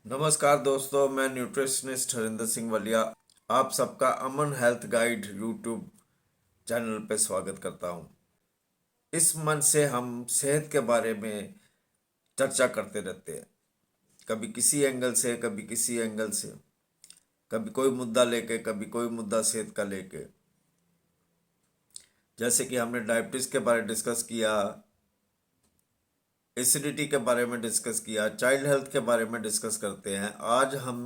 नमस्कार दोस्तों, मैं न्यूट्रिशनिस्ट हरिंदर सिंह वलिया आप सबका अमन हेल्थ गाइड यूट्यूब चैनल पे स्वागत करता हूँ। इस मंच से हम सेहत के बारे में चर्चा करते रहते हैं, कभी किसी एंगल से, कभी किसी एंगल से, कभी कोई मुद्दा लेके, कभी कोई मुद्दा सेहत का लेके। जैसे कि हमने डायबिटीज के बारे में डिस्कस किया, एसिडिटी के बारे में डिस्कस किया, चाइल्ड हेल्थ के बारे में डिस्कस करते हैं। आज हम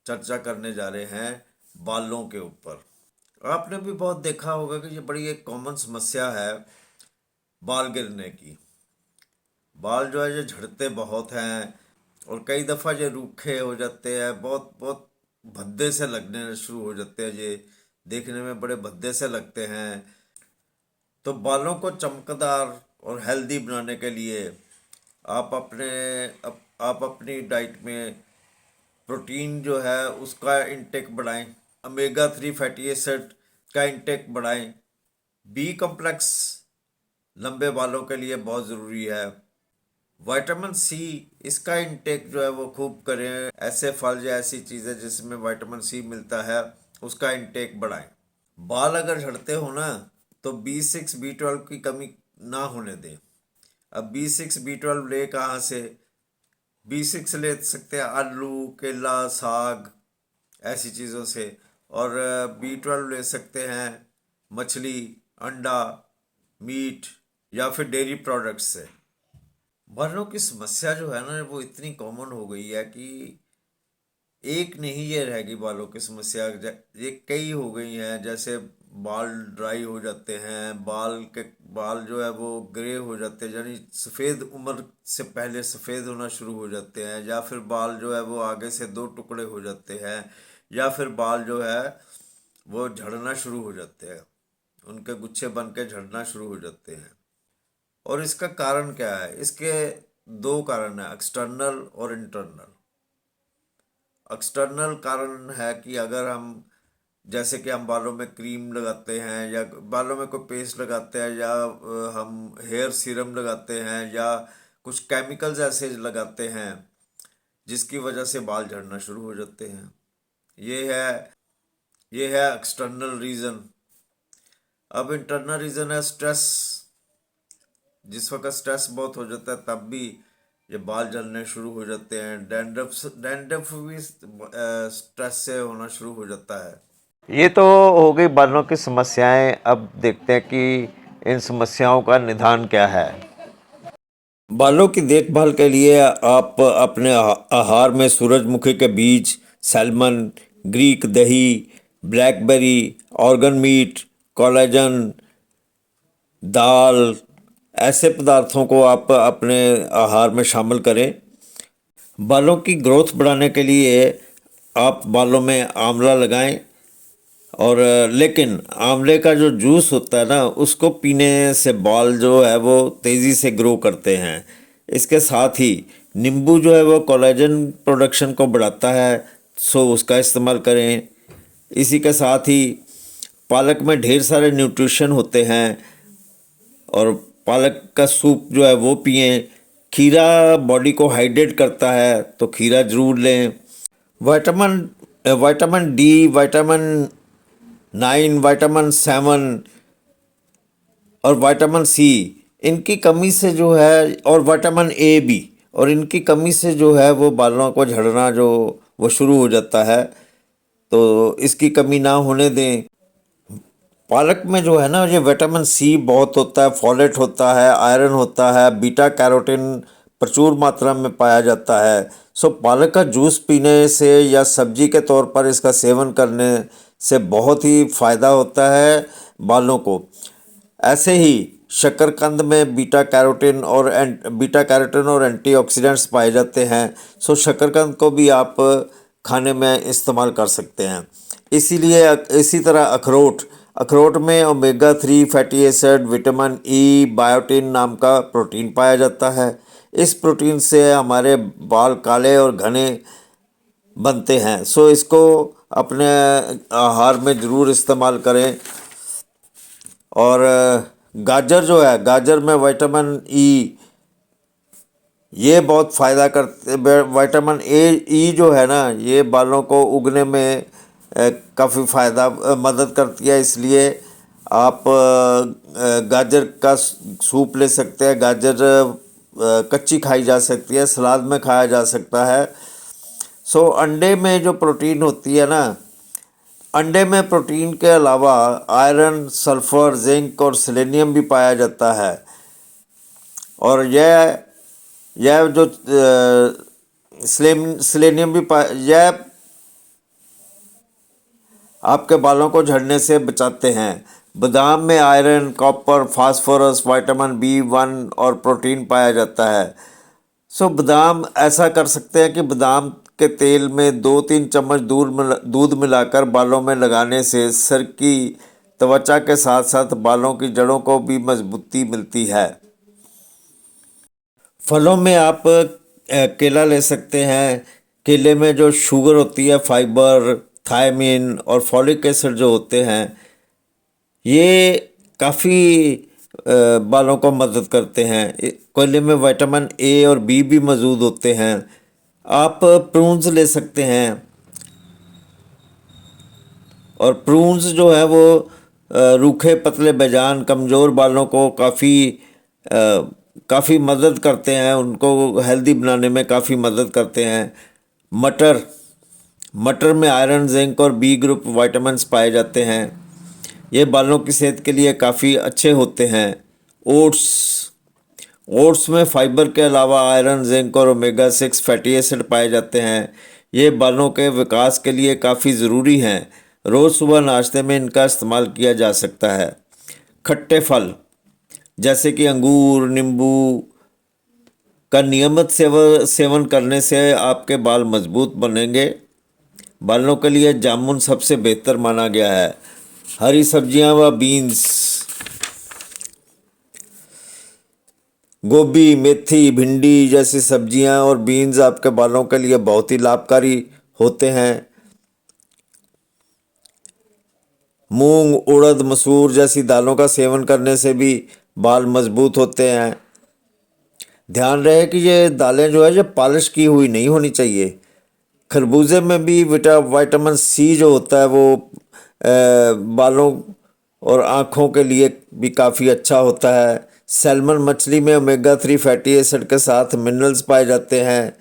चर्चा करने जा रहे हैं बालों के ऊपर। आपने भी बहुत देखा होगा कि ये बड़ी एक कॉमन समस्या है बाल गिरने की। बाल जो है ये झड़ते बहुत हैं और कई दफ़ा ये रूखे हो जाते हैं, बहुत बहुत भद्दे से लगने शुरू हो जाते हैं। ये देखने में बड़े भद्दे से लगते हैं। तो बालों को चमकदार और हेल्दी बनाने के लिए आप अपनी डाइट में प्रोटीन जो है उसका इंटेक बढ़ाएं, ओमेगा 3 फैटी एसिड का इंटेक बढ़ाएं। बी कॉम्प्लेक्स लंबे बालों के लिए बहुत ज़रूरी है। विटामिन सी, इसका इंटेक जो है वो खूब करें। ऐसे फल या ऐसी चीज़ें जिसमें विटामिन सी मिलता है उसका इंटेक बढ़ाएं। बाल अगर झड़ते हो ना तो B6 B12 की कमी ना होने दें। अब B6 B12 ले कहाँ से? B6 ले सकते हैं आलू, केला, साग, ऐसी चीज़ों से। और B12 ले सकते हैं मछली, अंडा, मीट या फिर डेयरी प्रोडक्ट्स से। बालों की समस्या जो है ना वो इतनी कॉमन हो गई है कि एक नहीं ये रहेगी बालों की समस्या, ये कई हो गई हैं। जैसे बाल ड्राई हो जाते हैं, बाल जो है वो ग्रे हो जाते हैं, यानी सफ़ेद उम्र से पहले सफ़ेद होना शुरू हो जाते हैं। या फिर बाल जो है वो आगे से दो टुकड़े हो जाते हैं। या फिर बाल जो है वो झड़ना शुरू हो जाते हैं, उनके गुच्छे बन के झड़ना शुरू हो जाते हैं। और इसका कारण क्या है? इसके दो कारण हैं, एक्सटर्नल और इंटरनल। एक्सटर्नल कारण है कि अगर हम, जैसे कि हम बालों में क्रीम लगाते हैं या बालों में कोई पेस्ट लगाते हैं या हम हेयर सीरम लगाते हैं या कुछ केमिकल्स ऐसे लगाते हैं जिसकी वजह से बाल झड़ना शुरू हो जाते हैं। ये है ये है एक्सटर्नल रीज़न। अब इंटरनल रीज़न है स्ट्रेस। जिस वक्त स्ट्रेस बहुत हो जाता है तब भी ये बाल जलने शुरू हो जाते हैं। डैंड्रफ भी स्ट्रेस से होना शुरू हो जाता है। ये तो हो गई बालों की समस्याएं। अब देखते हैं कि इन समस्याओं का निदान क्या है। बालों की देखभाल के लिए आप अपने आहार में सूरजमुखी के बीज, सैल्मन, ग्रीक दही, ब्लैकबेरी, ऑर्गन मीट, कोलेजन, दाल, ऐसे पदार्थों को आप अपने आहार में शामिल करें। बालों की ग्रोथ बढ़ाने के लिए आप बालों में आंवला लगाएं। और लेकिन आंवले का जो जूस होता है ना उसको पीने से बाल जो है वो तेज़ी से ग्रो करते हैं। इसके साथ ही नींबू जो है वो कोलेजन प्रोडक्शन को बढ़ाता है, सो उसका इस्तेमाल करें। इसी के साथ ही पालक में ढेर सारे न्यूट्रिशन होते हैं और पालक का सूप जो है वो पिएं। खीरा बॉडी को हाइड्रेट करता है तो खीरा ज़रूर लें। Vitamin vitamin D, vitamin 9, vitamin 7 और विटामिन सी, इनकी कमी से जो है, और विटामिन ए भी, और इनकी कमी से जो है वो बालों को झड़ना जो वो शुरू हो जाता है, तो इसकी कमी ना होने दें। पालक में जो है ना ये विटामिन सी बहुत होता है, फॉलेट होता है, आयरन होता है, बीटा कैरोटीन प्रचुर मात्रा में पाया जाता है। सो पालक का जूस पीने से या सब्जी के तौर पर इसका सेवन करने से बहुत ही फ़ायदा होता है बालों को। ऐसे ही शकरकंद में बीटा कैरोटीन और एंटीऑक्सीडेंट्स पाए जाते हैं। सो शकरकंद को भी आप खाने में इस्तेमाल कर सकते हैं। इसीलिए इसी तरह अखरोट में omega 3 fatty acid, vitamin E, biotin नाम का प्रोटीन पाया जाता है। इस प्रोटीन से हमारे बाल काले और घने बनते हैं। सो इसको अपने आहार में ज़रूर इस्तेमाल करें। और गाजर जो है, गाजर में विटामिन ई ये बहुत फ़ायदा करते, विटामिन ए ई जो है ना, ये बालों को उगने में काफ़ी फ़ायदा मदद करती है। इसलिए आप गाजर का सूप ले सकते हैं। गाजर कच्ची खाई जा सकती है, सलाद में खाया जा सकता है। सो अंडे में जो प्रोटीन होती है ना, अंडे में प्रोटीन के अलावा आयरन, सल्फर, जिंक और सेलेनियम भी पाया जाता है। और यह जो सेलेनियम भी यह आपके बालों को झड़ने से बचाते हैं। बादाम में iron, copper, phosphorus, vitamin B 1 और प्रोटीन पाया जाता है। सो बादाम ऐसा कर सकते हैं कि बादाम के तेल में 2-3 चम्मच दूध मिलाकर बालों में लगाने से सर की त्वचा के साथ साथ बालों की जड़ों को भी मजबूती मिलती है। फलों में आप केला ले सकते हैं। केले में जो शुगर होती है, फाइबर, थायमिन और फॉलिक एसिड जो होते हैं, ये काफ़ी बालों को मदद करते हैं। केले में विटामिन ए और बी भी मौजूद होते हैं। आप प्रून्स ले सकते हैं, और प्रून्स जो है वो रूखे, पतले, बेजान, कमज़ोर बालों को काफ़ी मदद करते हैं, उनको हेल्दी बनाने में काफ़ी मदद करते हैं। मटर मटर में आयरन, जिंक और बी ग्रुप विटामिन्स पाए जाते हैं। ये बालों की सेहत के लिए काफ़ी अच्छे होते हैं। ओट्स ओट्स में फाइबर के अलावा आयरन, जिंक और ओमेगा 6 फैटी एसिड पाए जाते हैं। ये बालों के विकास के लिए काफ़ी ज़रूरी हैं। रोज़ सुबह नाश्ते में इनका इस्तेमाल किया जा सकता है। खट्टे फल जैसे कि अंगूर, नींबू का नियमित सेवन करने से आपके बाल मजबूत बनेंगे। बालों के लिए जामुन सबसे बेहतर माना गया है। हरी सब्जियां व बीन्स, गोभी, मेथी, भिंडी जैसी सब्जियां और बीन्स आपके बालों के लिए बहुत ही लाभकारी होते हैं। मूंग, उड़द, मसूर जैसी दालों का सेवन करने से भी बाल मजबूत होते हैं। ध्यान रहे कि ये दालें जो है, ये पॉलिश की हुई नहीं होनी चाहिए। खरबूजे में भी विटामिन सी जो होता है वो बालों और आँखों के लिए भी काफ़ी अच्छा होता है। सैल्मन मछली में ओमेगा 3 फैटी एसिड के साथ मिनरल्स पाए जाते हैं।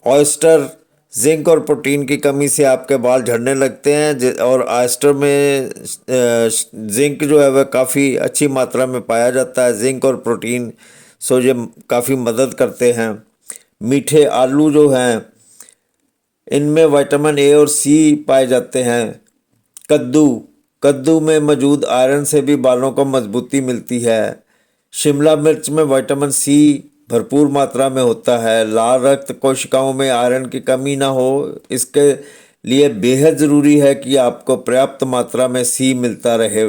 ऑयस्टर जिंक और प्रोटीन की कमी से आपके बाल झड़ने लगते हैं, और ऑयस्टर में जिंक जो है वह काफ़ी अच्छी मात्रा में पाया जाता है, जिंक और प्रोटीन। सो ये काफ़ी मदद करते हैं। मीठे आलू जो हैं, इनमें विटामिन ए और सी पाए जाते हैं। कद्दू कद्दू में मौजूद आयरन से भी बालों को मजबूती मिलती है। शिमला मिर्च में विटामिन सी भरपूर मात्रा में होता है। लाल रक्त कोशिकाओं में आयरन की कमी ना हो, इसके लिए बेहद ज़रूरी है कि आपको पर्याप्त मात्रा में सी मिलता रहे,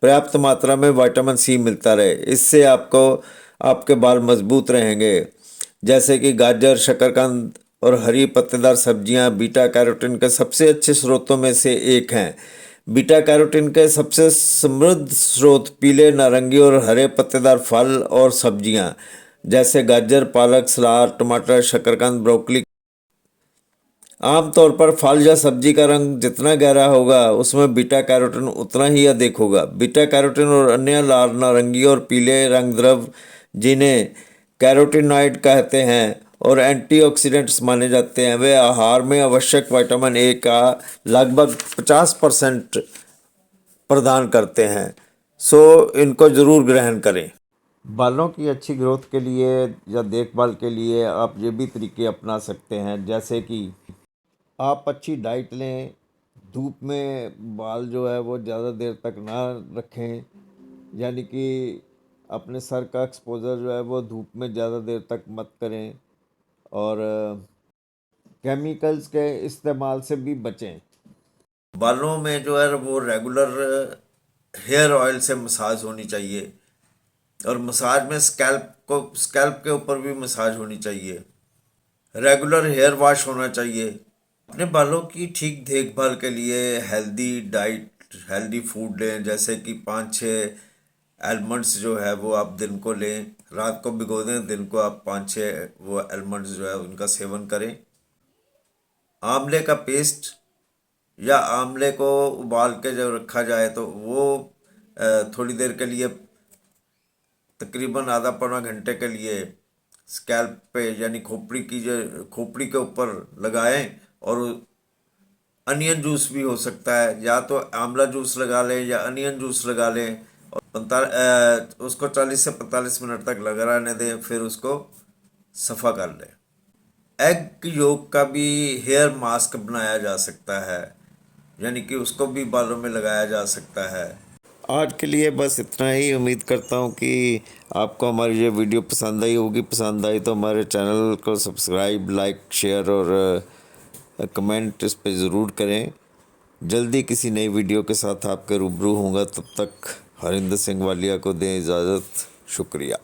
पर्याप्त मात्रा में विटामिन सी मिलता रहे। इससे आपके बाल मजबूत रहेंगे। जैसे कि गाजर, शकरकंद और हरी पत्तेदार सब्जियां बीटा कैरोटीन के सबसे अच्छे स्रोतों में से एक हैं। बीटा कैरोटीन के सबसे समृद्ध स्रोत पीले, नारंगी और हरे पत्तेदार फल और सब्जियां जैसे गाजर, पालक, सलाद, टमाटर, शकरकंद, ब्रोकली। आमतौर पर फल या सब्जी का रंग जितना गहरा होगा, उसमें बीटा कैरोटीन उतना ही अधिक होगा। बीटा कैरोटीन और अन्य लाल, नारंगी और पीले रंग द्रव, जिन्हें कैरोटीनॉइड कहते हैं और एंटीऑक्सीडेंट्स माने जाते हैं, वे आहार में आवश्यक विटामिन ए का लगभग 50% प्रदान करते हैं। सो इनको ज़रूर ग्रहण करें। बालों की अच्छी ग्रोथ के लिए या देखभाल के लिए आप ये भी तरीके अपना सकते हैं, जैसे कि आप अच्छी डाइट लें। धूप में बाल जो है वो ज़्यादा देर तक ना रखें, यानी कि अपने सर का एक्सपोज़र जो है वो धूप में ज़्यादा देर तक मत करें, और केमिकल्स के इस्तेमाल से भी बचें। बालों में जो है वो रेगुलर हेयर ऑयल से मसाज होनी चाहिए, और मसाज में स्कैल्प के ऊपर भी मसाज होनी चाहिए। रेगुलर हेयर वॉश होना चाहिए। अपने बालों की ठीक देखभाल के लिए हेल्दी डाइट, हेल्दी फूड लें, जैसे कि 5-6 आलमंड्स जो है वो आप दिन को लें। रात को भिगो दें, दिन को आप 5-6 वो आलमंड्स जो है उनका सेवन करें। आंवले का पेस्ट या आंवले को उबाल के जब रखा जाए तो वो थोड़ी देर के लिए, तकरीबन आधा पौना घंटे के लिए स्कैल्प पे यानी खोपड़ी के ऊपर लगाएं। और अनियन जूस भी हो सकता है, या तो आंवला जूस लगा लें या अनियन जूस लगा लें, और उसको 40 से 45 मिनट तक लगा रहने दें, फिर उसको सफ़ा कर लें। एग योक का भी हेयर मास्क बनाया जा सकता है, यानी कि उसको भी बालों में लगाया जा सकता है। आज के लिए बस इतना ही। उम्मीद करता हूँ कि आपको हमारी ये वीडियो पसंद आई होगी। पसंद आई तो हमारे चैनल को सब्सक्राइब, लाइक, शेयर और कमेंट इस पे ज़रूर करें। जल्दी किसी नई वीडियो के साथ आपके रूबरू होऊंगा। तब तक हरिंदर सिंह वालिया को दें इजाज़त। शुक्रिया।